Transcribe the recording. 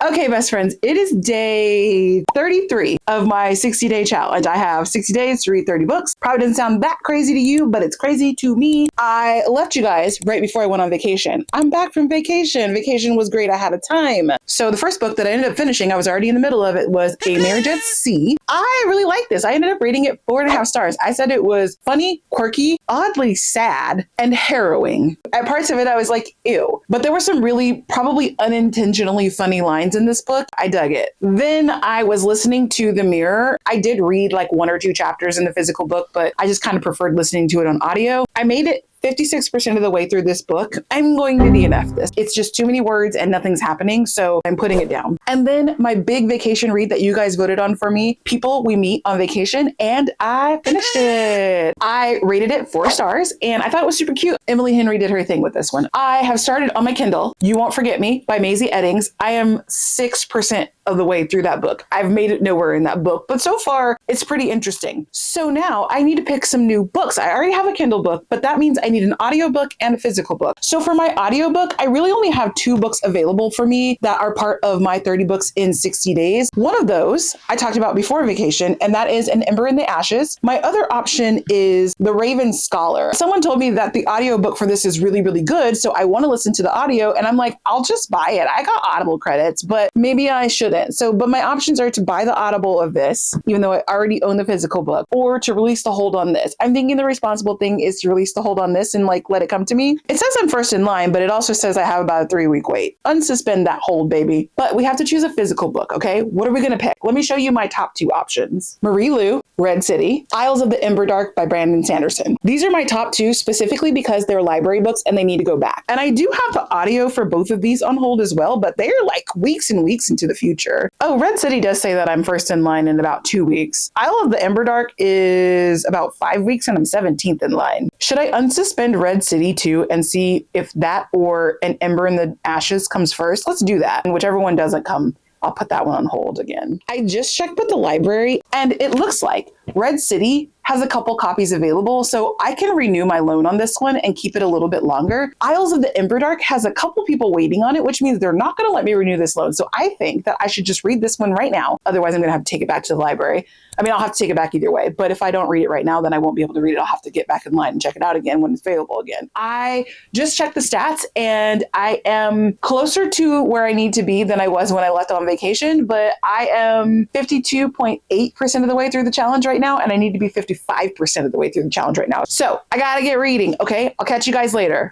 Okay, best friends, it is day 33 of my 60-day challenge. I have 60 days to read 30 books. Probably doesn't sound that crazy to you, but it's crazy to me. I left you guys right before I went on vacation. I'm back from vacation. Vacation was great. I had a time. So the first book that I ended up finishing, I was already in the middle of it, was A Marriage at Sea. I really liked this. I ended up rating it 4.5 stars. I said it was funny, quirky, oddly sad, and harrowing. At parts of it, I was like, ew. But there were some really probably unintentionally funny lines in this book. I dug it. Then I was listening to The Mirror. I did read like 1 or 2 chapters in the physical book, but I just kind of preferred listening to it on audio. I made it 56% of the way through this book. I'm going to DNF this. It's just too many words and nothing's happening, so I'm putting it down. And then my big vacation read that you guys voted on for me, People We Meet on Vacation, and I finished it. I rated it 4 stars, and I thought it was super cute. Emily Henry did her thing with this one. I have started on my Kindle, You Won't Forget Me by Maisie Eddings. I am 6% of the way through that book. I've made it nowhere in that book, but so far it's pretty interesting. So now I need to pick some new books. I already have a Kindle book, but that means I need an audiobook and a physical book. So for my audiobook, I really only have 2 books available for me that are part of my 30 books in 60 days. One of those I talked about before vacation, and that is An Ember in the Ashes. My other option is The Raven Scholar. Someone told me that the audiobook for this is really, really good, so I want to listen to the audio, and I'm like, I'll just buy it. I got Audible credits, but maybe I shouldn't. But my options are to buy the Audible of this, even though I already own the physical book, or to release the hold on this. I'm thinking the responsible thing is to release the hold on this and like let it come to me. It says I'm first in line, but it also says I have about a 3-week wait. Unsuspend that hold, baby. But we have to choose a physical book, okay? What are we gonna pick? Let me show you my top 2 options. Marie Lu, Red City, Isles of the Emberdark by Brandon Sanderson. These are my top 2 specifically because they're library books and they need to go back. And I do have the audio for both of these on hold as well, but they're like weeks and weeks into the future. Oh, Red City does say that I'm first in line in about 2 weeks. Isle of the Emberdark is about 5 weeks and I'm 17th in line. Should I unsuspend Red City too and see if that or An Ember in the Ashes comes first? Let's do that. And whichever one doesn't come, I'll put that one on hold again. I just checked with the library and it looks like Red City has a couple copies available, so I can renew my loan on this one and keep it a little bit longer. Isles of the Emberdark has a couple people waiting on it, which means they're not going to let me renew this loan. So I think that I should just read this one right now. Otherwise, I'm going to have to take it back to the library. I mean, I'll have to take it back either way, but if I don't read it right now, then I won't be able to read it. I'll have to get back in line and check it out again when it's available again. I just checked the stats and I am closer to where I need to be than I was when I left on vacation, but I am 52.8% of the way through the challenge right now, and I need to be 55% of the way through the challenge right now. So I gotta get reading, okay? I'll catch you guys later.